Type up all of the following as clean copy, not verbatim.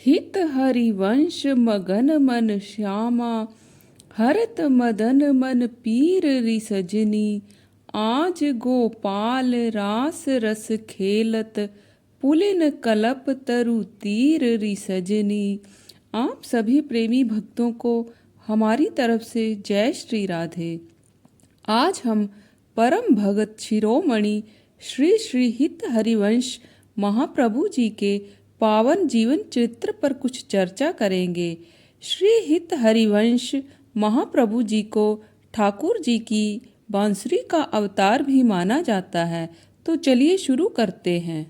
हित हरिवंश मगन मन श्यामा, हरत मदन मन पीर रिसजनी। आज गोपाल रास रस खेलत, पुलिन कलप तरु तीर रिसजनी। आप सभी प्रेमी भक्तों को हमारी तरफ से जय श्री राधे। आज हम परम भगत शिरोमणि श्री श्री हित हरिवंश महाप्रभु जी के पावन जीवन चरित्र पर कुछ चर्चा करेंगे। श्री हित हरिवंश महाप्रभु जी को ठाकुर जी की बांसुरी का अवतार भी माना जाता है। तो चलिए शुरू करते हैं।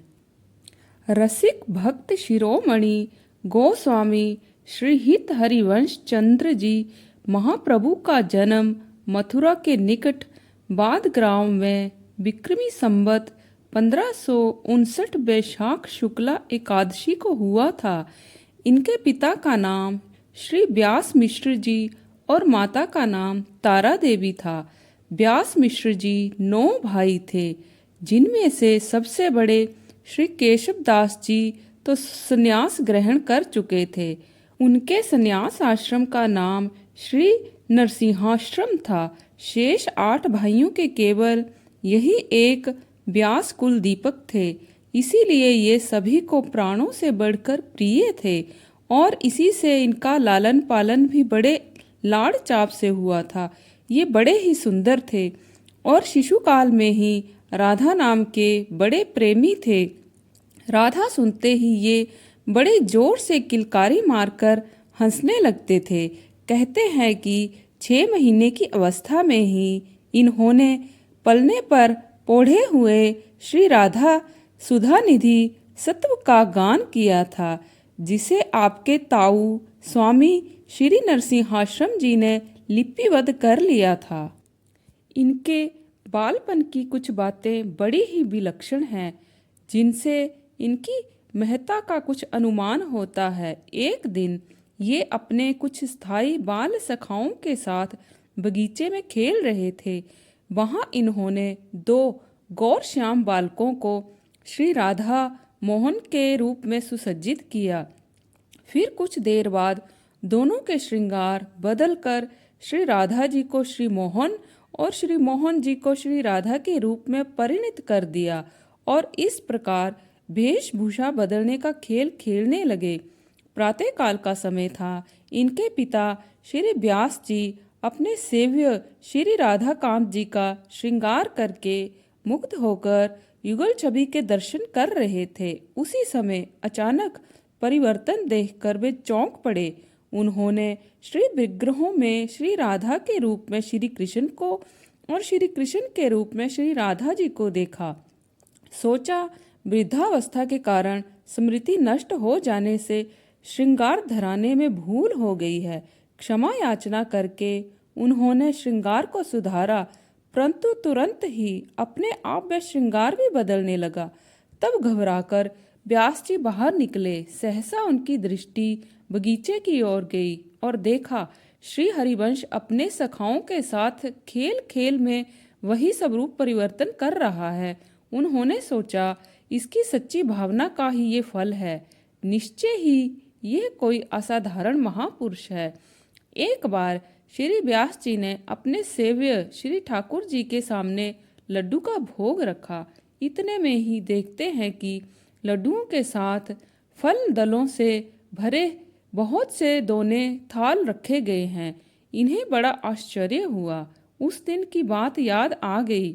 रसिक भक्त शिरोमणि गोस्वामी श्री हित हरिवंश चंद्र जी महाप्रभु का जन्म मथुरा के निकट बाद ग्राम में विक्रमी संवत 1559 वैशाख शुक्ला एकादशी को हुआ था। इनके पिता का नाम श्री व्यास मिश्र जी और माता का नाम तारा देवी था। व्यास मिश्र जी 9 भाई थे, जिनमें से सबसे बड़े श्री केशव दास जी तो संन्यास ग्रहण कर चुके थे। उनके संन्यास आश्रम का नाम श्री नरसिंहाश्रम था। शेष 8 भाइयों के केवल यही एक व्यास कुल दीपक थे, इसीलिए ये सभी को प्राणों से बढ़कर प्रिय थे और इसी से इनका लालन पालन भी बड़े लाड़ चाप से हुआ था। ये बड़े ही सुंदर थे और शिशुकाल में ही राधा नाम के बड़े प्रेमी थे। राधा सुनते ही ये बड़े जोर से किलकारी मारकर हंसने लगते थे। कहते हैं कि 6 महीने की अवस्था में ही इन्होंने पलने पर पोढ़े हुए श्री राधा सुधा निधि सत्व का गान किया था, जिसे आपके ताऊ स्वामी श्री नरसिंहाश्रम जी ने लिपिबद्ध कर लिया था। इनके बालपन की कुछ बातें बड़ी ही विलक्षण हैं, जिनसे इनकी महत्ता का कुछ अनुमान होता है। एक दिन ये अपने कुछ स्थायी बाल सखाओं के साथ बगीचे में खेल रहे थे। वहां इन्होंने 2 गौर श्याम बालकों को श्री राधा मोहन के रूप में सुसज्जित किया। फिर कुछ देर बाद दोनों के श्रृंगार बदलकर श्री राधा जी को श्री मोहन और श्री मोहन जी को श्री राधा के रूप में परिणत कर दिया और इस प्रकार वेशभूषा बदलने का खेल खेलने लगे। प्रातःकाल का समय था। इनके पिता श्री व्यास जी अपने सेव्य श्री राधा कांत जी का श्रृंगार करके मुग्ध होकर युगल छवि के दर्शन कर रहे थे। उसी समय अचानक परिवर्तन देखकर वे चौंक पड़े। उन्होंने श्री विग्रहों में श्री राधा के रूप में श्री कृष्ण को और श्री कृष्ण के रूप में श्री राधा जी को देखा। सोचा, वृद्धावस्था के कारण स्मृति नष्ट हो जाने से श्रृंगार धराने में भूल हो गई है। क्षमा याचना करके उन्होंने श्रृंगार को सुधारा, परंतु तुरंत ही अपने आप में श्रृंगार भी बदलने लगा। तब घबराकर व्यास जी बाहर निकले। सहसा उनकी दृष्टि बगीचे की ओर गई और देखा श्री हरिवंश अपने सखाओं के साथ खेल खेल में वही सब रूप परिवर्तन कर रहा है। उन्होंने सोचा, इसकी सच्ची भावना का ही ये फल है। निश्चय ही यह कोई असाधारण महापुरुष है। एक बार श्री व्यास जी ने अपने सेव्य श्री ठाकुर जी के सामने लड्डू का भोग रखा। इतने में ही देखते हैं कि लड्डुओं के साथ फल दलों से भरे बहुत से दोने थाल रखे गए हैं। इन्हें बड़ा आश्चर्य हुआ। उस दिन की बात याद आ गई।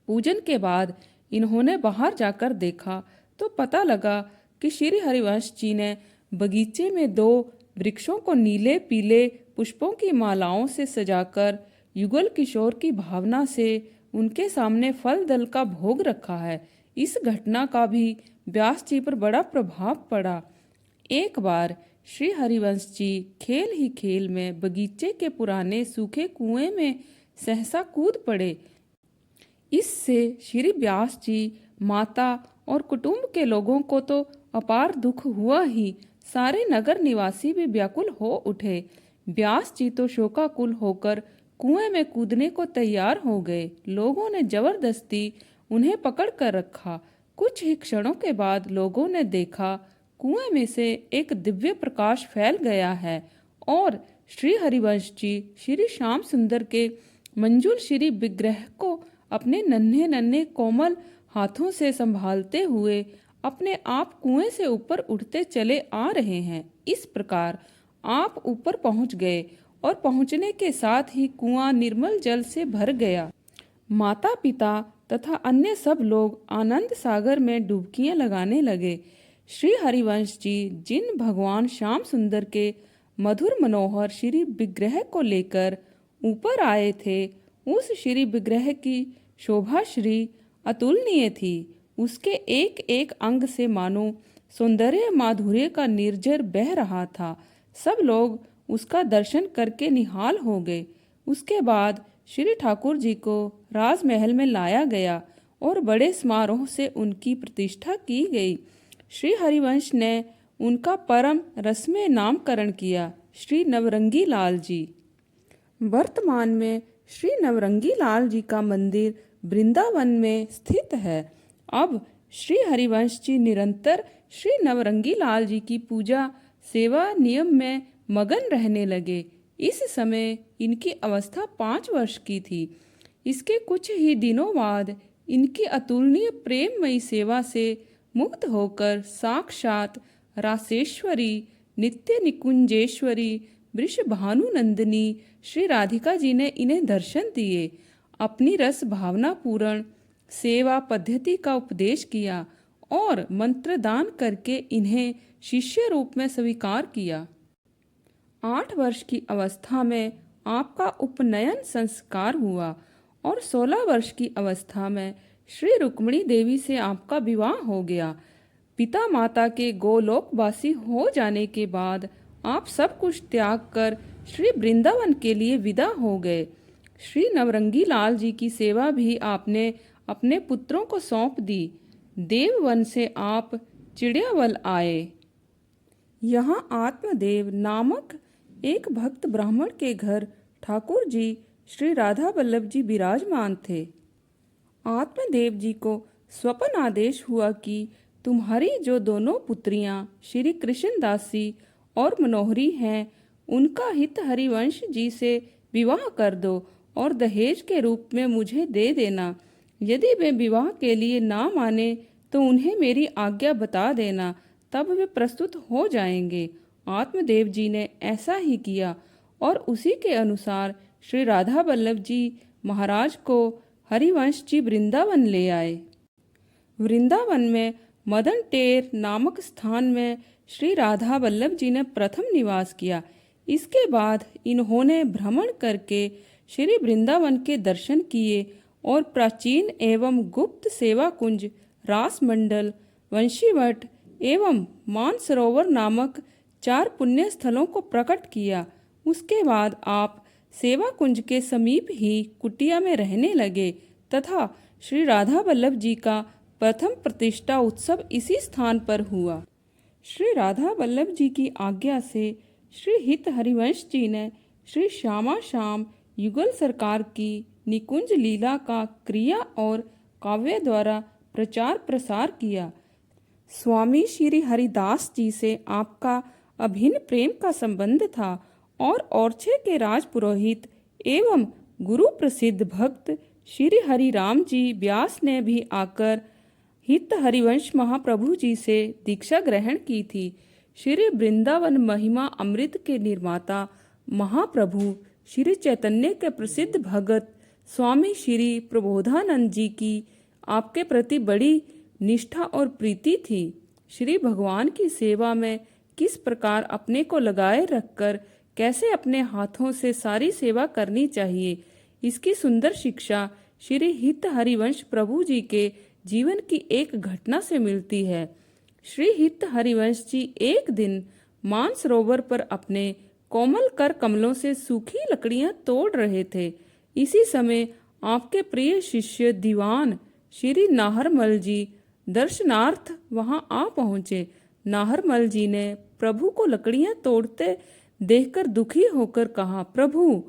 पूजन के बाद इन्होंने बाहर जाकर देखा तो पता लगा कि श्री हरिवंश जी ने बगीचे में 2 वृक्षों को नीले पीले पुष्पों की मालाओं से सजाकर युगल किशोर की भावना से उनके सामने फल दल का भोग रखा है। इस घटना का भी व्यास जी पर बड़ा प्रभाव पड़ा। एक बार श्री हरिवंश जी खेल ही खेल में बगीचे के पुराने सूखे कुएं में सहसा कूद पड़े। इससे श्री व्यास जी, माता और कुटुंब के लोगों को तो अपार दुख हुआ ही, सारे नगर निवासी भी व्याकुल हो उठे। व्यास जी तो शोकाकुल होकर कुएं में कूदने को तैयार हो गए। लोगों ने जबरदस्ती उन्हें पकड़ कर रखा। कुछ ही क्षणों के बाद लोगों ने देखा कुएं में से एक दिव्य प्रकाश फैल गया है और श्री हरिवंश जी श्री श्याम सुंदर के मंजूल श्री विग्रह को अपने नन्हे नन्हे कोमल हाथों से संभालते हुए अपने आप कुएं से ऊपर उठते चले आ रहे हैं। इस प्रकार आप ऊपर पहुंच गए और पहुंचने के साथ ही कुआं निर्मल जल से भर गया। माता पिता तथा अन्य सब लोग आनंद सागर में डुबकियां लगाने लगे। श्री हरिवंश जी जिन भगवान श्याम सुंदर के मधुर मनोहर श्री विग्रह को लेकर ऊपर आए थे, उस श्री विग्रह की शोभा श्री अतुलनीय थी। उसके एक एक अंग से मानो सौंदर्य माधुर्य का निर्झर बह रहा था। सब लोग उसका दर्शन करके निहाल हो गए। उसके बाद श्री ठाकुर जी को राजमहल में लाया गया और बड़े समारोह से उनकी प्रतिष्ठा की गई। श्री हरिवंश ने उनका परम रसमय नामकरण किया, श्री नवरंगी लाल जी। वर्तमान में श्री नवरंगी लाल जी का मंदिर वृंदावन में स्थित है। अब श्री हरिवंश जी निरंतर श्री नवरंगी लाल जी की पूजा सेवा नियम में मगन रहने लगे। इस समय इनकी अवस्था 5 वर्ष की थी। इसके कुछ ही दिनों बाद इनकी अतुलनीय प्रेममयी सेवा से मुक्त होकर साक्षात रासेश्वरी नित्य निकुंजेश्वरी वृषभानुनंदिनी श्री राधिका जी ने इन्हें दर्शन दिए, अपनी रस भावना पूर्ण सेवा पद्धति का उपदेश किया और मंत्रदान करके इन्हें शिष्य रूप में स्वीकार किया। 8 वर्ष की अवस्था में आपका उपनयन संस्कार हुआ और 16 वर्ष की अवस्था में श्री रुक्मिणी देवी से आपका विवाह हो गया। पिता माता के गोलोकवासी हो जाने के बाद आप सब कुछ त्याग कर श्री वृंदावन के लिए विदा हो गए। श्री नवरंगी लाल जी की सेवा भी आपने अपने पुत्रों को सौंप दी। देववन से आप चिड़ियावल आए। यहाँ आत्मदेव नामक एक भक्त ब्राह्मण के घर ठाकुर जी श्री राधा वल्लभ जी विराजमान थे। आत्मदेव जी को स्वप्न आदेश हुआ कि तुम्हारी जो दोनों पुत्रियां श्री कृष्ण दासी और मनोहरी हैं, उनका हित हरिवंश जी से विवाह कर दो और दहेज के रूप में मुझे दे देना। यदि वे विवाह के लिए ना माने तो उन्हें मेरी आज्ञा बता देना, तब वे प्रस्तुत हो जाएंगे। आत्मदेव जी ने ऐसा ही किया और उसी के अनुसार श्री राधा वल्लभ जी महाराज को हरिवंश जी वृंदावन ले आए। वृंदावन में मदन टेर नामक स्थान में श्री राधा वल्लभ जी ने प्रथम निवास किया। इसके बाद इन्होंने भ्रमण करके श्री वृंदावन के दर्शन किए और प्राचीन एवं गुप्त सेवा कुंज, रास मंडल, वंशीवट एवं मानसरोवर नामक 4 पुण्य स्थलों को प्रकट किया। उसके बाद आप सेवा कुंज के समीप ही कुटिया में रहने लगे तथा श्री राधा वल्लभ जी का प्रथम प्रतिष्ठा उत्सव इसी स्थान पर हुआ। श्री राधा वल्लभ जी की आज्ञा से श्री हित हरिवंश जी ने श्री श्यामा श्याम युगल सरकार की निकुंज लीला का क्रिया और काव्य द्वारा प्रचार प्रसार किया। स्वामी श्री हरिदास जी से आपका अभिन्न प्रेम का संबंध था और ओरछे के राजपुरोहित एवं गुरु प्रसिद्ध भक्त श्री हरिराम जी व्यास ने भी आकर हित हरिवंश महाप्रभु जी से दीक्षा ग्रहण की थी। श्री वृंदावन महिमा अमृत के निर्माता महाप्रभु श्री चैतन्य के प्रसिद्ध भगत स्वामी श्री प्रबोधानंद जी की आपके प्रति बड़ी निष्ठा और प्रीति थी। श्री भगवान की सेवा में किस प्रकार अपने को लगाए रखकर कैसे अपने हाथों से सारी सेवा करनी चाहिए, इसकी सुंदर शिक्षा श्री हित हरिवंश प्रभु जी के जीवन की एक घटना से मिलती है। श्री हित हरिवंश जी एक दिन मानसरोवर पर अपने कोमल कर कमलों से सूखी लकड़ियां तोड़ रहे थे। इसी समय आपके प्रिय शिष्य दीवान श्री नाहरमल जी दर्शनार्थ वहां आ पहुंचे। नाहरमल जी ने प्रभु को लकड़ियां तोड़ते देखकर दुखी होकर कहा, प्रभु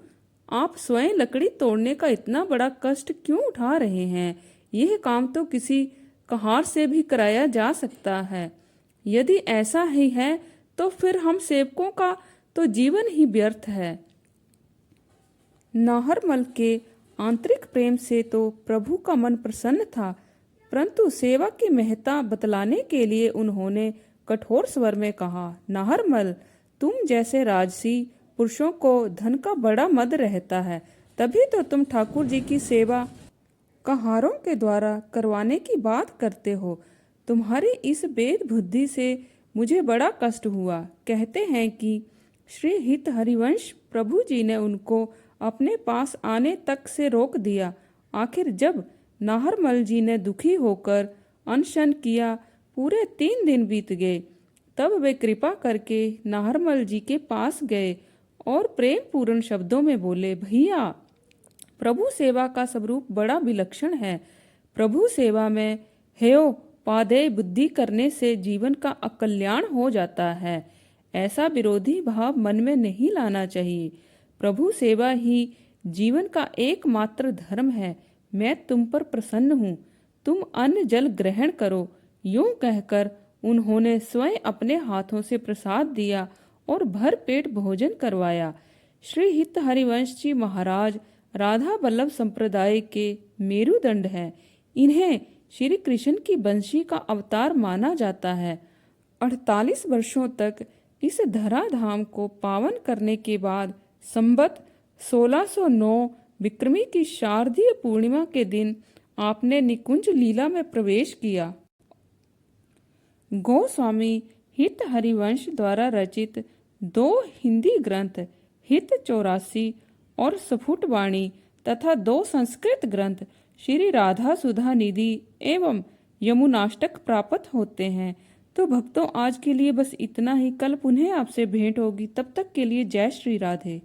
आप स्वयं लकड़ी तोड़ने का इतना बड़ा कष्ट क्यों उठा रहे हैं? यह काम तो किसी कहार से भी कराया जा सकता है। यदि ऐसा ही है तो फिर हम सेवकों का तो जीवन ही व्यर्थ है। नाहरमल के आंतरिक प्रेम से तो प्रभु का मन प्रसन्न था, परंतु सेवा की महत्ता बतलाने के लिए उन्होंने कठोर स्वर में कहा, नाहरमल, तुम जैसे राजसी पुरुषों को धन का बड़ा मद रहता है, तभी तो तुम ठाकुर जी की सेवा कहारों के द्वारा करवाने की बात करते हो। तुम्हारी इस भेद बुद्धि से मुझे बड़ा कष्ट हुआ। कहते हैं कि श्री हित हरिवंश प्रभु जी ने उनको अपने पास आने तक से रोक दिया। आखिर जब नाहरमल जी ने दुखी होकर अनशन किया, पूरे 3 दिन बीत गए, तब वे कृपा करके नाहरमल जी के पास गए और प्रेम पूर्ण शब्दों में बोले, भैया, प्रभु सेवा का स्वरूप बड़ा विलक्षण है। प्रभु सेवा में हेयो पादेय बुद्धि करने से जीवन का अकल्याण हो जाता है। ऐसा विरोधी भाव मन में नहीं लाना चाहिए। प्रभु सेवा ही जीवन का एकमात्र धर्म है। मैं तुम पर प्रसन्न हूँ, तुम अन्न जल ग्रहण करो। यूं कहकर उन्होंने स्वयं अपने हाथों से प्रसाद दिया और भर पेट भोजन करवाया। श्री हित हरिवंश जी महाराज राधा वल्लभ संप्रदाय के मेरुदंड हैं। इन्हें श्री कृष्ण की बंशी का अवतार माना जाता है। 48 वर्षों तक इस धराधाम को पावन करने के बाद संवत 1609 विक्रमी की शारदीय पूर्णिमा के दिन आपने निकुंज लीला में प्रवेश किया। गोस्वामी हित हरिवंश द्वारा रचित 2 हिंदी ग्रंथ हित 84 और स्फुटवाणी तथा 2 संस्कृत ग्रंथ श्री राधा सुधा निधि एवं यमुनाष्टक प्राप्त होते हैं। तो भक्तों, आज के लिए बस इतना ही। कल पुनः आपसे भेंट होगी। तब तक के लिए जय श्री राधे।